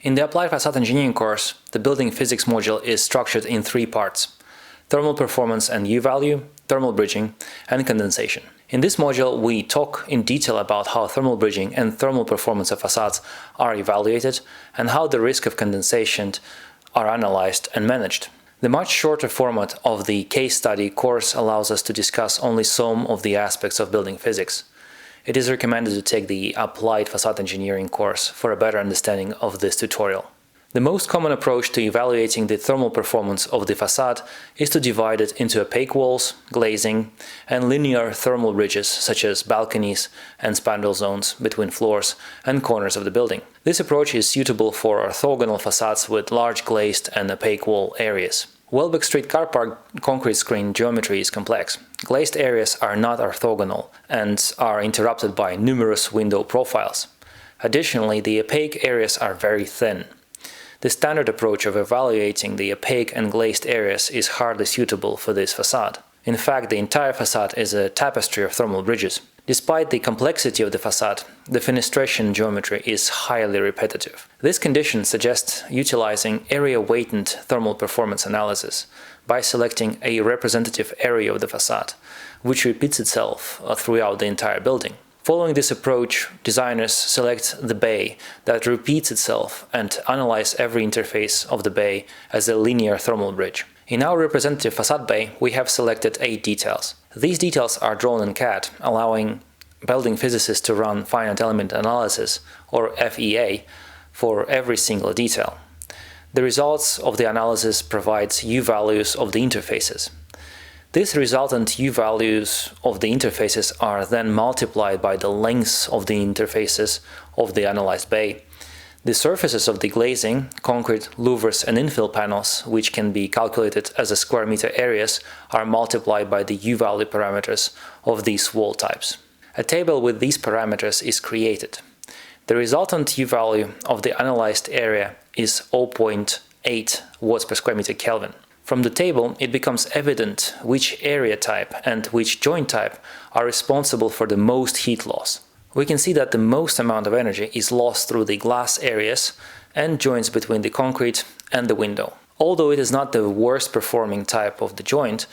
In the Applied Facade Engineering course, the building physics module is structured in 3 parts: thermal performance and U-value, thermal bridging, and condensation. In this module, we talk in detail about how thermal bridging and thermal performance of facades are evaluated and how the risk of condensation are analyzed and managed. The much shorter format of the case study course allows us to discuss only some of the aspects of building physics. It is recommended to take the Applied Facade Engineering course for a better understanding of this tutorial. The most common approach to evaluating the thermal performance of the facade is to divide it into opaque walls, glazing, and linear thermal bridges such as balconies and spandrel zones between floors and corners of the building. This approach is suitable for orthogonal facades with large glazed and opaque wall areas. Welbeck Street car park concrete screen geometry is complex. Glazed areas are not orthogonal and are interrupted by numerous window profiles. Additionally, the opaque areas are very thin. The standard approach of evaluating the opaque and glazed areas is hardly suitable for this facade. In fact, the entire facade is a tapestry of thermal bridges. Despite the complexity of the facade, the fenestration geometry is highly repetitive. This condition suggests utilizing area-weighted thermal performance analysis by selecting a representative area of the facade, which repeats itself throughout the entire building. Following this approach, designers select the bay that repeats itself and analyze every interface of the bay as a linear thermal bridge. In our representative facade bay, we have selected 8 details. These details are drawn in CAD, allowing building physicists to run finite element analysis, or FEA, for every single detail. The results of the analysis provides U-values of the interfaces. These resultant U-values of the interfaces are then multiplied by the lengths of the interfaces of the analyzed bay. The surfaces of the glazing, concrete, louvers and infill panels, which can be calculated as a square meter areas, are multiplied by the U-value parameters of these wall types. A table with these parameters is created. The resultant U-value of the analyzed area is 0.8 watts per square meter Kelvin. From the table, it becomes evident which area type and which joint type are responsible for the most heat loss. We can see that the most amount of energy is lost through the glass areas and joints between the concrete and the window. Although it is not the worst performing type of the joint,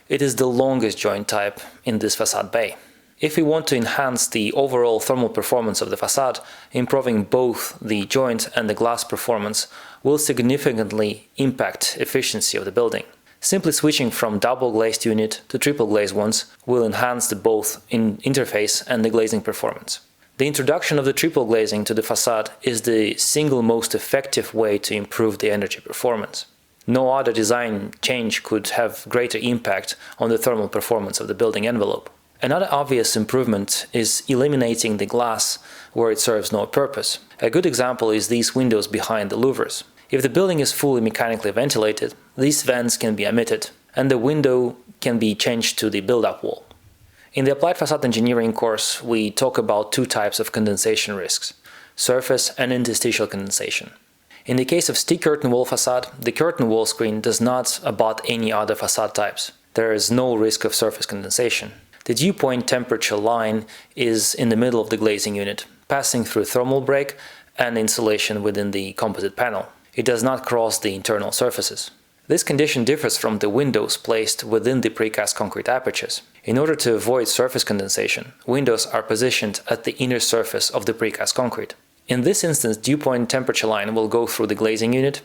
it is the longest joint type in this facade bay. If we want to enhance the overall thermal performance of the facade, improving both the joint and the glass performance will significantly impact efficiency of the building. Simply switching from double glazed unit to triple glazed ones will enhance the both interface and the glazing performance. The introduction of the triple glazing to the facade is the single most effective way to improve the energy performance. No other design change could have greater impact on the thermal performance of the building envelope. Another obvious improvement is eliminating the glass where it serves no purpose. A good example is these windows behind the louvers. If the building is fully mechanically ventilated, these vents can be omitted, and the window can be changed to the build-up wall. In the Applied Facade Engineering course, we talk about 2 types of condensation risks: surface and interstitial condensation. In the case of stick curtain wall facade, the curtain wall screen does not abut any other facade types. There is no risk of surface condensation. The dew point temperature line is in the middle of the glazing unit, passing through thermal break and insulation within the composite panel. It does not cross the internal surfaces. This condition differs from the windows placed within the precast concrete apertures. In order to avoid surface condensation, windows are positioned at the inner surface of the precast concrete. In this instance, dew point temperature line will go through the glazing unit,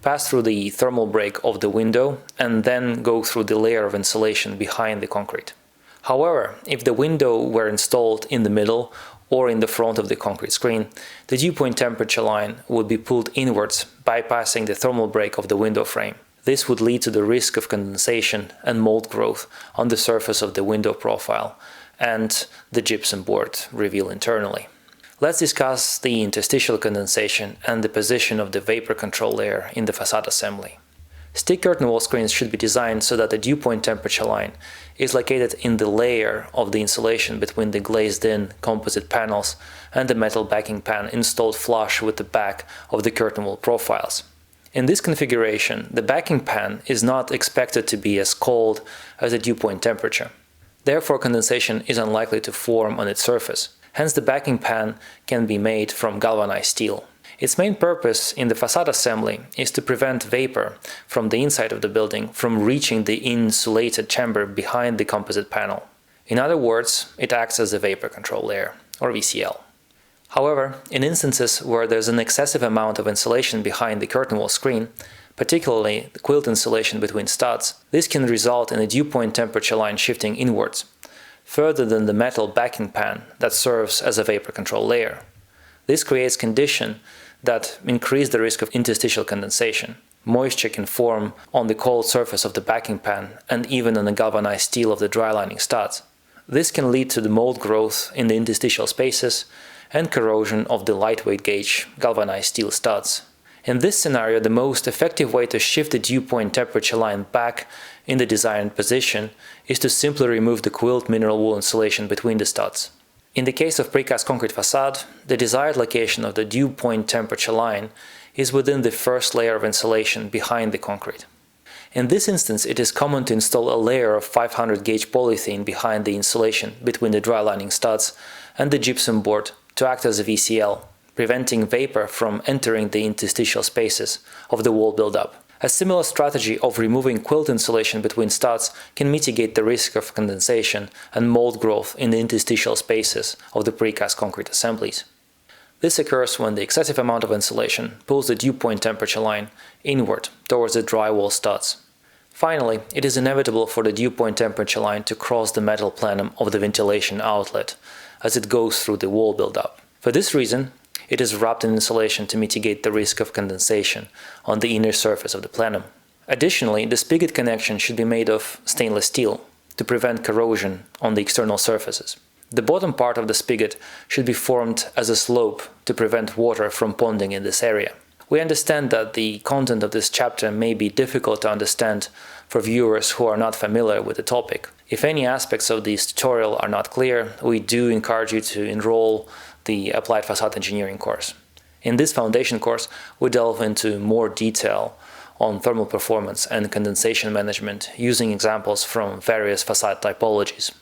pass through the thermal break of the window, and then go through the layer of insulation behind the concrete. However, if the window were installed in the middle or in the front of the concrete screen, the dew point temperature line would be pulled inwards, bypassing the thermal break of the window frame. This would lead to the risk of condensation and mold growth on the surface of the window profile and the gypsum board reveal internally. Let's discuss the interstitial condensation and the position of the vapor control layer in the facade assembly. Stick curtain wall screens should be designed so that the dew point temperature line is located in the layer of the insulation between the glazed-in composite panels and the metal backing pan installed flush with the back of the curtain wall profiles. In this configuration, the backing pan is not expected to be as cold as the dew point temperature. Therefore, condensation is unlikely to form on its surface. Hence, the backing pan can be made from galvanized steel. Its main purpose in the facade assembly is to prevent vapor from the inside of the building from reaching the insulated chamber behind the composite panel. In other words, it acts as a vapor control layer, or VCL. However, in instances where there's an excessive amount of insulation behind the curtain wall screen, particularly the quilt insulation between studs, this can result in a dew point temperature line shifting inwards, further than the metal backing pan that serves as a vapor control layer. This creates conditions that increase the risk of interstitial condensation. Moisture can form on the cold surface of the backing pan and even on the galvanized steel of the dry lining studs. This can lead to the mold growth in the interstitial spaces and corrosion of the lightweight gauge galvanized steel studs. In this scenario, the most effective way to shift the dew point temperature line back in the desired position is to simply remove the quilt mineral wool insulation between the studs. In the case of precast concrete facade, the desired location of the dew point temperature line is within the first layer of insulation behind the concrete. In this instance, it is common to install a layer of 500 gauge polythene behind the insulation between the dry lining studs and the gypsum board to act as a VCL, preventing vapor from entering the interstitial spaces of the wall buildup. A similar strategy of removing quilt insulation between studs can mitigate the risk of condensation and mold growth in the interstitial spaces of the precast concrete assemblies. This occurs when the excessive amount of insulation pulls the dew point temperature line inward towards the drywall studs. Finally, it is inevitable for the dew point temperature line to cross the metal plenum of the ventilation outlet as it goes through the wall buildup. For this reason, it is wrapped in insulation to mitigate the risk of condensation on the inner surface of the plenum. Additionally, the spigot connection should be made of stainless steel to prevent corrosion on the external surfaces. The bottom part of the spigot should be formed as a slope to prevent water from ponding in this area. We understand that the content of this chapter may be difficult to understand for viewers who are not familiar with the topic. If any aspects of this tutorial are not clear, we do encourage you to enroll the Applied Facade Engineering course. In this foundation course, we delve into more detail on thermal performance and condensation management using examples from various facade typologies.